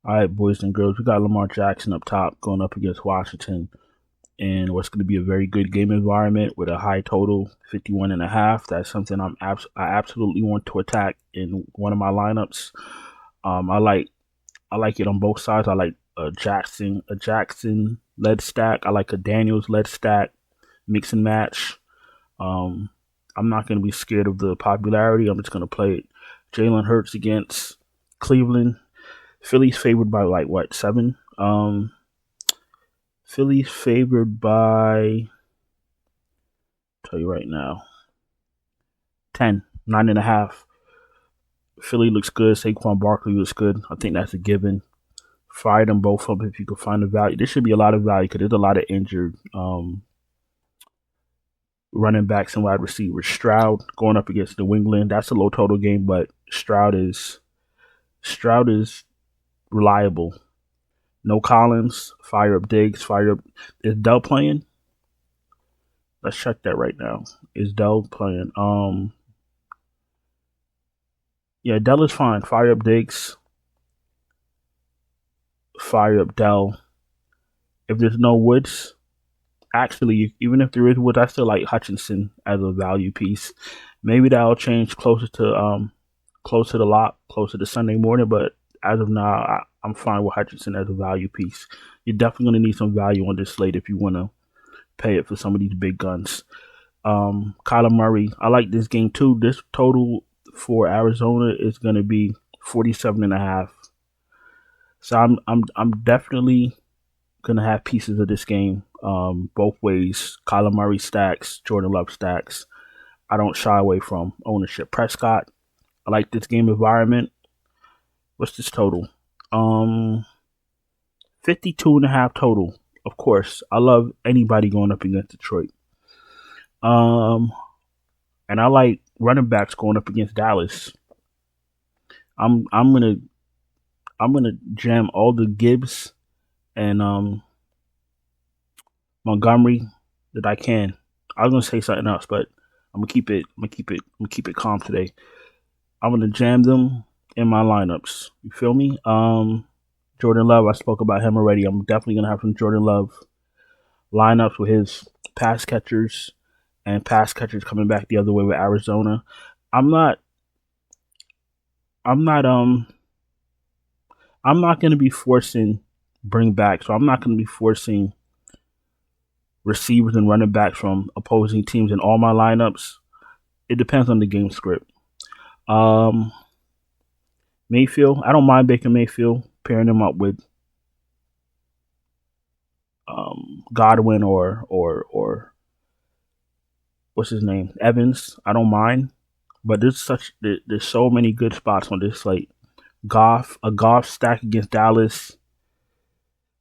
All right, boys and girls, we got Lamar Jackson up top going up against Washington in what's going to be a very good game environment with a high total, 51.5. That's something I absolutely want to attack in one of my lineups. Um, I like I like it on both sides. I like a Jackson led stack. I like a Daniels led stack, mix and match. Um, I'm not going to be scared of the popularity. I'm just going to play it. Jalen Hurts against Cleveland. Philly's favored by like what, 7? Philly's favored by, tell you right now, 10, 9.5. Philly looks good. Saquon Barkley looks good. I think that's a given. Fire them both up if you can find the value. There should be a lot of value because there's a lot of injured running backs and wide receivers. Stroud going up against New England. That's a low total game, but Stroud is reliable. No Collins. Fire up Diggs. Fire up. Is Dell playing? Let's check that right now. Is Dell playing? Yeah, Dell is fine. Fire up Diggs. Fire up Dell. If there's no Woods, actually, even if there is Woods, I still like Hutchinson as a value piece. Maybe that'll change closer to lock, closer to Sunday morning. But as of now, I'm fine with Hutchinson as a value piece. You're definitely going to need some value on this slate if you want to pay it for some of these big guns. Kyler Murray, I like this game too. This total for Arizona is going to be 47.5. So I'm definitely gonna have pieces of this game both ways. Kyler Murray stacks, Jordan Love stacks. I don't shy away from ownership. Prescott, I like this game environment. What's this total? 52.5 total. Of course, I love anybody going up against Detroit. Um, and I like running backs going up against Dallas. I'm I'm gonna I'm gonna jam all the Gibbs and Montgomery that I can. I was gonna say something else, but I'm gonna keep it calm today. I'm gonna jam them in my lineups. You feel me? Jordan Love, I spoke about him already. I'm definitely gonna have some Jordan Love lineups with his pass catchers and pass catchers coming back the other way with Arizona. I'm not I'm not I'm not gonna be forcing bring back, so I'm not gonna be forcing receivers and running backs from opposing teams in all my lineups. It depends on the game script. Um, Mayfield, I don't mind Baker Mayfield pairing him up with Godwin or what's his name, Evans. I don't mind, but there's so many good spots on this slate. A Goff stack against Dallas.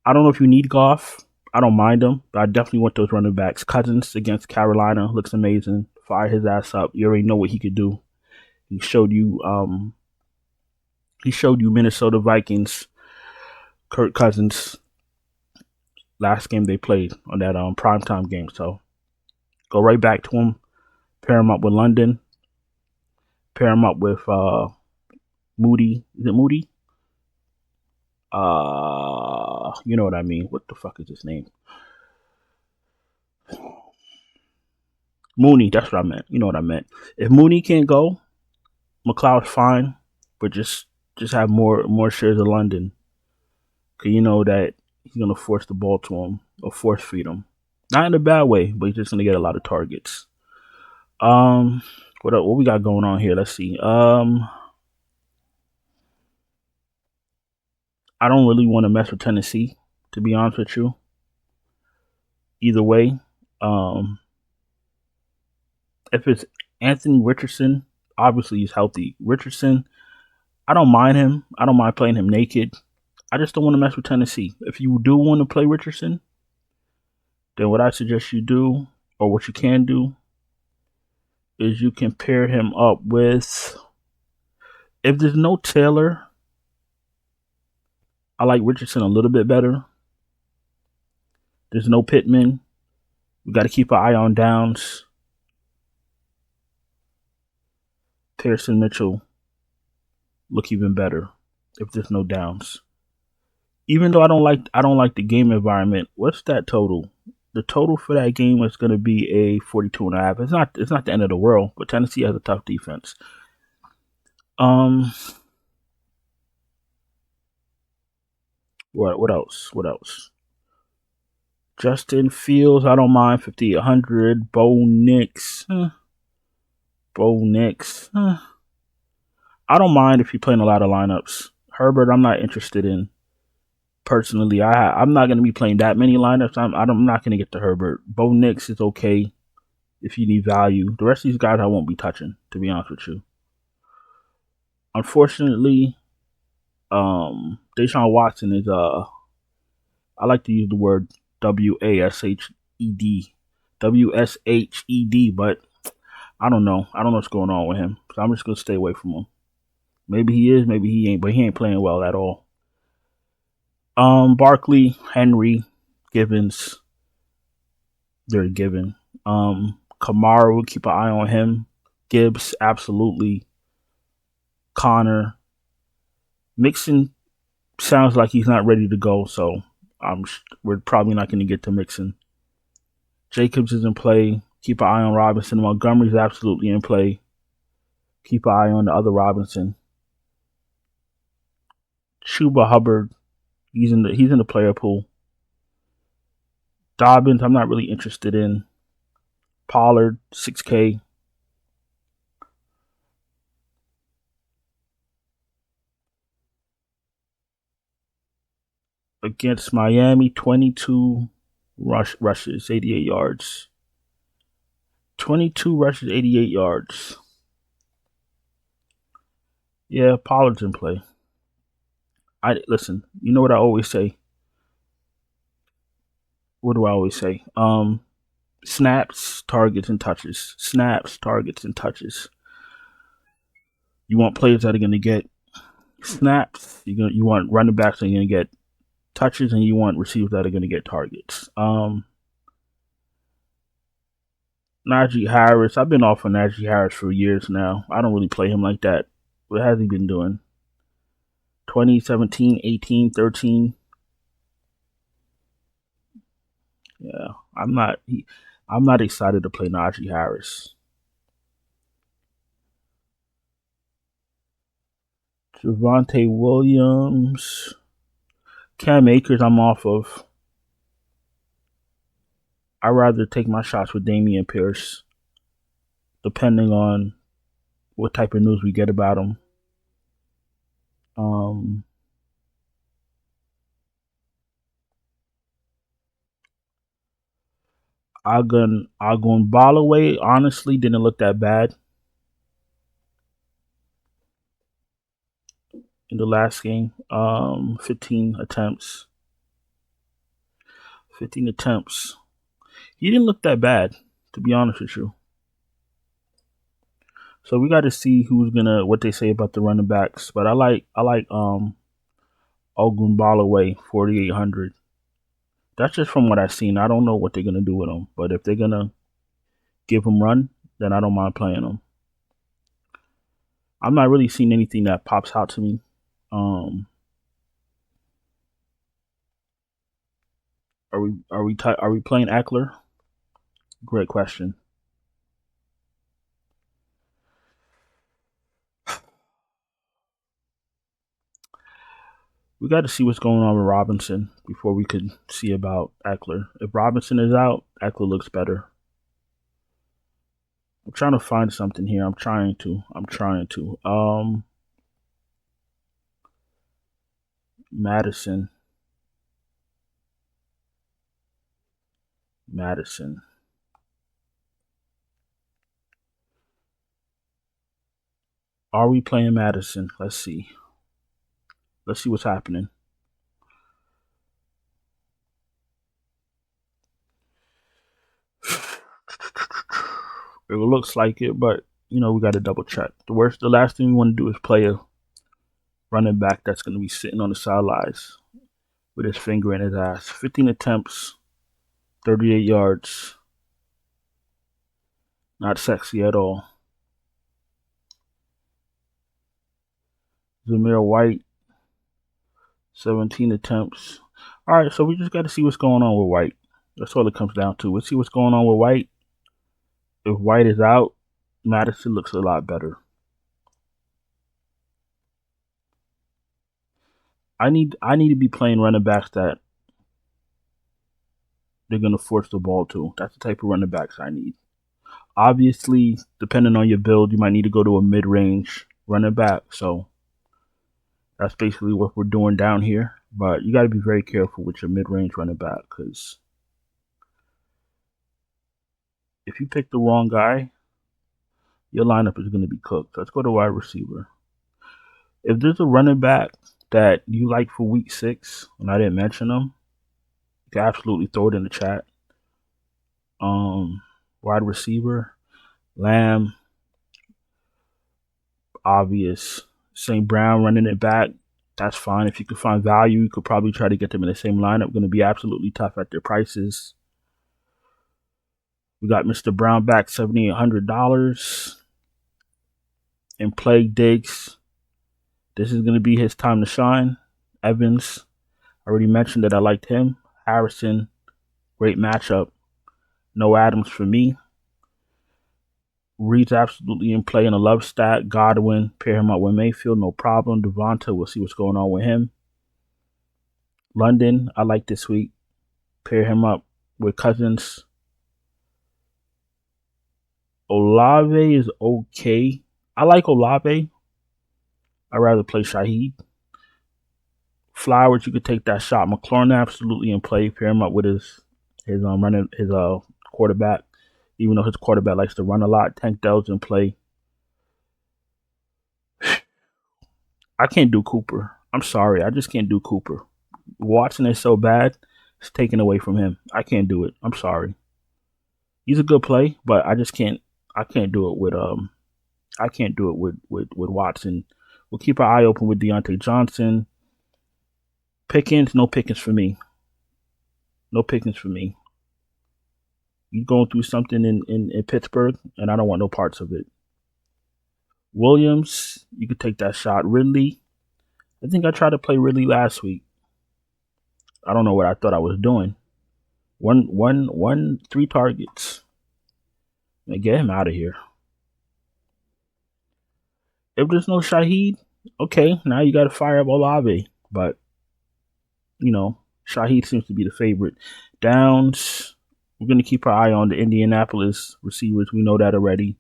I don't know if you need Goff. I don't mind him, but I definitely want those running backs. Cousins against Carolina looks amazing. Fire his ass up. You already know what he could do. He showed you Minnesota Vikings, Kirk Cousins last game they played on that primetime game. So go right back to him. Pair him up with London. Pair him up with Moody. Is it Moody? You know what I mean. What the fuck is his name? Mooney. That's what I meant. You know what I meant. If Mooney can't go, McLeod's fine, but just have more shares of London, cause you know that he's gonna force the ball to him or force feed him. Not in a bad way, but he's just gonna get a lot of targets. Um, what we got going on here? Let's see. I don't really want to mess with Tennessee, to be honest with you. Either way, um, if it's Anthony Richardson, obviously he's healthy. Richardson, I don't mind him. I don't mind playing him naked. I just don't want to mess with Tennessee. If you do want to play Richardson, then what I suggest you do, or what you can do, is you can pair him up with. If there's no Taylor, I like Richardson a little bit better. There's no Pittman. We got to keep an eye on Downs. Pearson Mitchell look even better if there's no Downs. Even though I don't like the game environment. What's that total? The total for that game is going to be a 42.5. It's not the end of the world, but Tennessee has a tough defense. Um, what else? What else? Justin Fields, I don't mind 5,800. Bo Nix, Bo Nix. I don't mind if you're playing a lot of lineups. Herbert, I'm not interested in. Personally, I'm not going to be playing that many lineups. I'm not going to get to Herbert. Bo Nix is okay if you need value. The rest of these guys I won't be touching, to be honest with you. Unfortunately, Deshaun Watson is I like to use the word WASHED. WSHED, but I don't know. I don't know what's going on with him. So I'm just gonna stay away from him. Maybe he is, maybe he ain't, but he ain't playing well at all. Barkley, Henry, Givens, they're given. Kamara, we'll keep an eye on him. Gibbs, absolutely. Connor. Mixon sounds like he's not ready to go, so we're probably not going to get to Mixon. Jacobs is in play. Keep an eye on Robinson. Montgomery's absolutely in play. Keep an eye on the other Robinson. Chuba Hubbard, he's in the player pool. Dobbins, I'm not really interested in. Pollard, 6K. Against Miami, 22 rushes, 88 yards. 22 rushes, 88 yards. Yeah, Pollard's in play. Listen, you know what I always say? What do I always say? Snaps, targets, and touches. Snaps, targets, and touches. You want players that are going to get snaps. You want running backs that are going to get touches, and you want receivers that are going to get targets. Najee Harris. I've been off of Najee Harris for years now. I don't really play him like that. What has he been doing? 2017, 18, 13. Yeah, I'm not excited to play Najee Harris. Javonte Williams. Cam Akers, I'm off of. I'd rather take my shots with Damian Pierce, depending on what type of news we get about him. Agun Ballaway honestly didn't look that bad in the last game. 15 attempts. 15 attempts. He didn't look that bad, to be honest with you. So we got to see what they say about the running backs. But I like Ogun Ballaway 4,800. That's just from what I've seen. I don't know what they're gonna do with him. But if they're gonna give him run, then I don't mind playing him. I'm not really seeing anything that pops out to me. Are we playing Eckler? Great question. We got to see what's going on with Robinson before we could see about Eckler. If Robinson is out, Eckler looks better. I'm trying to find something here. I'm trying to. Madison. Are we playing Madison? Let's see. Let's see what's happening. It looks like it, but we got to double check. The last thing we want to do is play a running back that's going to be sitting on the sidelines with his finger in his ass. 15 attempts, 38 yards. Not sexy at all. Zamir White, 17 attempts. All right, so we just got to see what's going on with White. That's all it comes down to. Let's see what's going on with White. If White is out, Madison looks a lot better. I need to be playing running backs that they're gonna force the ball to. That's the type of running backs I need. Obviously, depending on your build, you might need to go to a mid-range running back. So that's basically what we're doing down here. But you got to be very careful with your mid-range running back, because if you pick the wrong guy, your lineup is going to be cooked. Let's go to wide receiver. If there's a running back that you like for week 6, and I didn't mention them, you can absolutely throw it in the chat. Wide receiver, Lamb, obvious. St. Brown running it back, that's fine. If you could find value, you could probably try to get them in the same lineup. Going to be absolutely tough at their prices. We got Mr. Brown back, $7,800. And play Diggs. This is going to be his time to shine. Evans, I already mentioned that I liked him. Harrison, great matchup. No Adams for me. Reed's absolutely in play in a love stat. Godwin, pair him up with Mayfield, no problem. Devonta, we'll see what's going on with him. London, I like this week. Pair him up with Cousins. Olave is okay. I like Olave. I'd rather play Shaheed. Flowers, you could take that shot. McLaurin absolutely in play. Pair him up with his quarterback. Even though his quarterback likes to run a lot, Tank Dell's in play. I can't do Cooper. I'm sorry. I just can't do Cooper. Watson is so bad, it's taken away from him. I can't do it. I'm sorry. He's a good play, but I just can't. I can't do it with Watson. We'll keep our eye open with Deontay Johnson. Pickens, no Pickens for me. No Pickens for me. You're going through something in Pittsburgh, and I don't want no parts of it. Williams, you could take that shot. Ridley, I think I tried to play Ridley last week. I don't know what I thought I was doing. 3 targets. Man, get him out of here. If there's no Shaheed, okay, now you got to fire up Olave. But, Shaheed seems to be the favorite. Downs, we're going to keep our eye on the Indianapolis receivers. We know that already.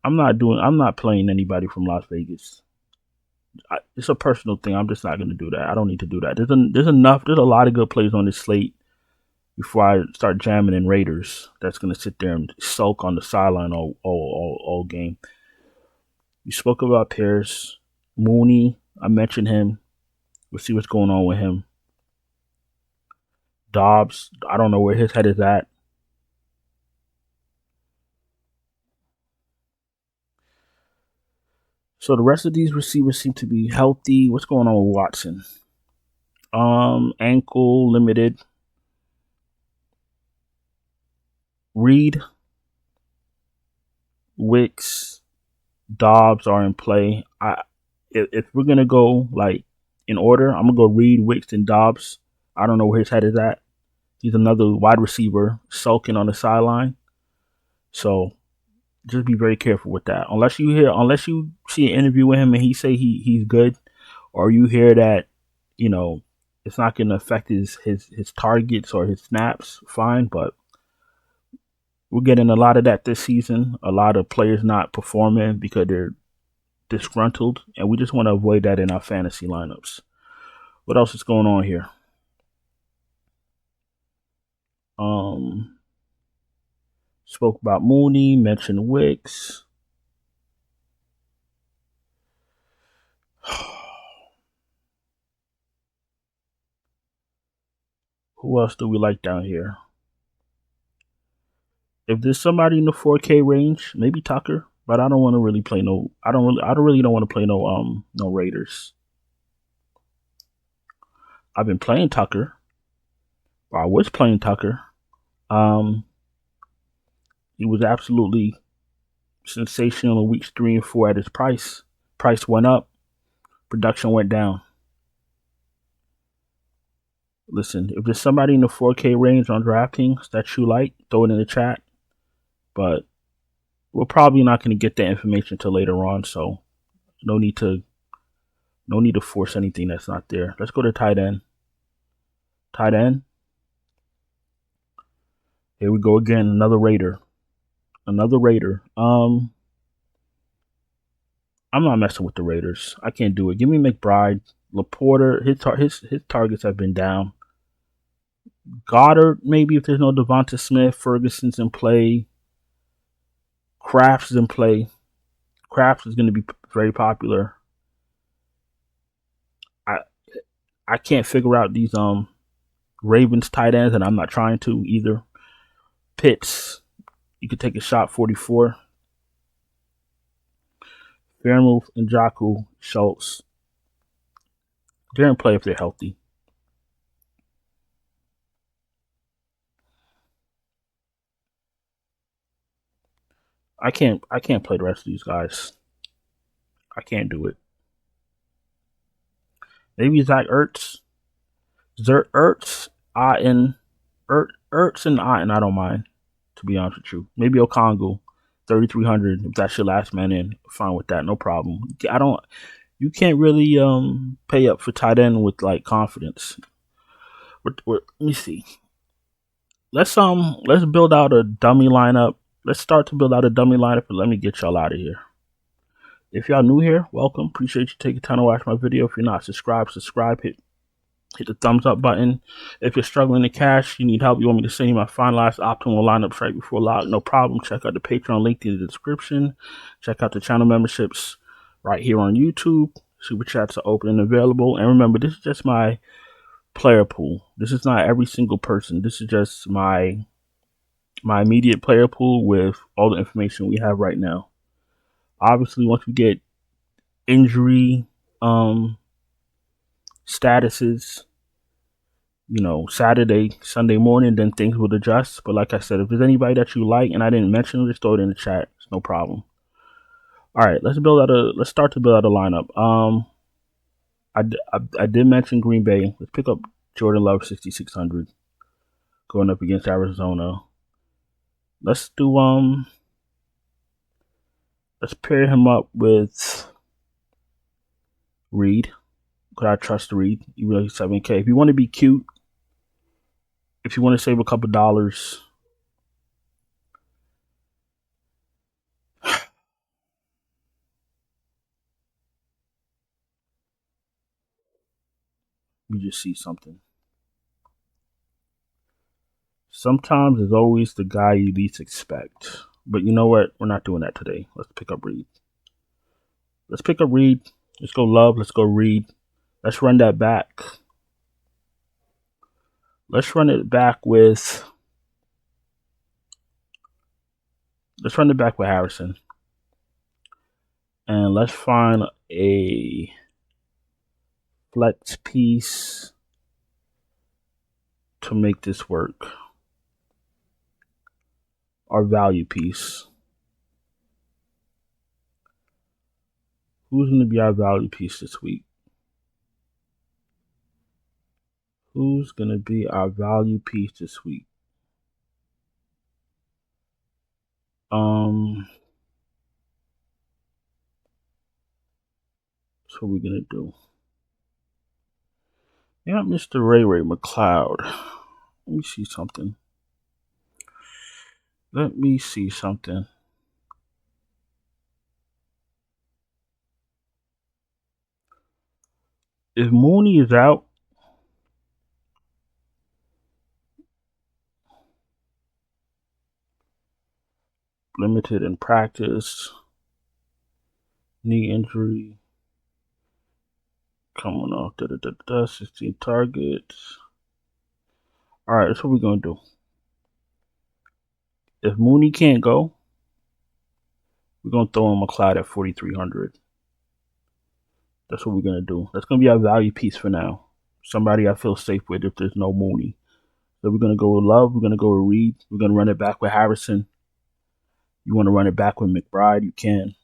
I'm not playing anybody from Las Vegas. It's a personal thing. I'm just not going to do that. I don't need to do that. There's a lot of good plays on this slate before I start jamming in Raiders. That's going to sit there and sulk on the sideline all game. You spoke about Pierce. Mooney, I mentioned him. We'll see what's going on with him. Dobbs, I don't know where his head is at. So the rest of these receivers seem to be healthy. What's going on with Watson? Ankle limited. Reed, Wicks, Dobbs are in play. If we're gonna go like in order, I'm gonna go Reed, Wicks, and Dobbs. I don't know where his head is at. He's another wide receiver sulking on the sideline. So just be very careful with that. Unless you see an interview with him and he say he's good, or you hear that, it's not gonna affect his targets or his snaps, fine. But we're getting a lot of that this season. A lot of players not performing because they're disgruntled, and we just want to avoid that in our fantasy lineups. What else is going on here? Spoke about Mooney, mentioned Wicks. Who else do we like down here? If there's somebody in the 4K range, maybe Tucker, but I don't want to really play no. I don't want to play no Raiders. I've been playing Tucker. Or I was playing Tucker. He was absolutely sensational in weeks 3 and 4 at his price. Price went up, production went down. listen, if there's somebody in the 4K range on DraftKings that you like, throw it in the chat. But we're probably not going to get that information until later on, so no need to force anything that's not there. Let's go to tight end. Tight end. Here we go again. Another Raider. Another Raider. I'm not messing with the Raiders. I can't do it. Give me McBride. Laporta. His targets have been down. Goddard, maybe if there's no Devonta Smith. Ferguson's in play. Kraft's in play. Kraft is going to be very popular. I can't figure out these Ravens tight ends, and I'm not trying to either. Pitts, you could take a shot. 44. Fairmouth, Njoku, Schultz. They're in play if they're healthy. I can't play the rest of these guys. I can't do it. Maybe Zach Ertz. Ertz and I don't mind, to be honest with you. Maybe Okongwu, 3,300. If that's your last man in, fine with that, no problem. You can't really pay up for tight end with like confidence. Let me see. Let's build out a dummy lineup. Let's start to build out a dummy lineup, and let me get y'all out of here. If y'all new here, welcome. Appreciate you taking time to watch my video. If you're not subscribed, hit the thumbs up button. If you're struggling to cash, you need help, you want me to send you my finalized optimal lineups right before lock, no problem. Check out the Patreon link in the description. Check out the channel memberships right here on YouTube. Super chats are open and available. And remember, this is just my player pool. This is not every single person. This is just my immediate player pool with all the information we have right now. Obviously, once we get injury statuses, Saturday, Sunday morning, then things will adjust. But like I said, if there's anybody that you like and I didn't mention, just throw it in the chat. It's no problem. All right, let's start to build out a lineup. I did mention Green Bay. Let's pick up Jordan Love, 6,600, going up against Arizona. Let's do let's pair him up with Reed. Could I trust Reed? Even though he's 7K. If you want to be cute, if you want to save a couple dollars, you just see something. Sometimes it's always the guy you least expect. But you know what? We're not doing that today. Let's pick up Reed. Let's go Love. Let's go Reed. Let's run that back. Let's run it back with Harrison. And let's find a flex piece to make this work. Our value piece. Who's going to be our value piece this week? Who's going to be our value piece this week? That's what we're going to do. Yeah, Mr. Ray McLeod. Let me see something. If Mooney is out, limited in practice, knee injury, coming off, 16 targets. All right, that's what we're going to do. If Mooney can't go, we're going to throw in McLeod at 4,300. That's what we're going to do. That's going to be our value piece for now. Somebody I feel safe with if there's no Mooney. So we're going to go with Love. We're going to go with Reed. We're going to run it back with Harrison. You want to run it back with McBride, you can.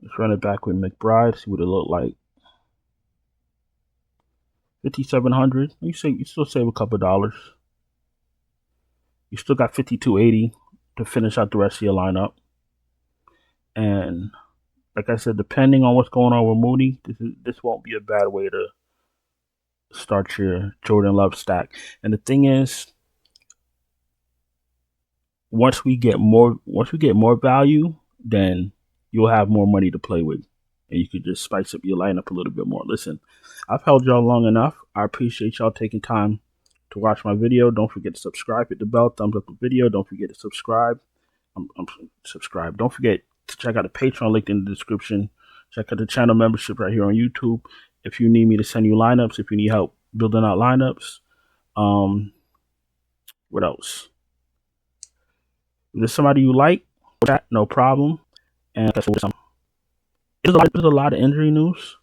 Let's run it back with McBride. See what it looked like. 5,700. You still save a couple dollars. You still got 5,280 to finish out the rest of your lineup. And like I said, depending on what's going on with Moody, this won't be a bad way to start your Jordan Love stack. And the thing is, once we get more value, then you'll have more money to play with, and you could just spice up your lineup a little bit more. Listen, I've held y'all long enough. I appreciate y'all taking time to watch my video. Don't forget to subscribe, hit the bell, thumbs up the video. Don't forget to subscribe. Subscribe. Don't forget to check out the Patreon link in the description. Check out the channel membership right here on YouTube. If you need me to send you lineups, if you need help building out lineups, what else? If there's somebody you like, no problem. And there's a lot of injury news.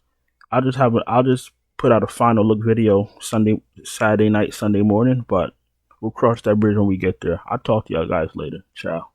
I'll just put out a final look video Saturday night, Sunday morning, but we'll cross that bridge when we get there. I'll talk to y'all guys later. Ciao.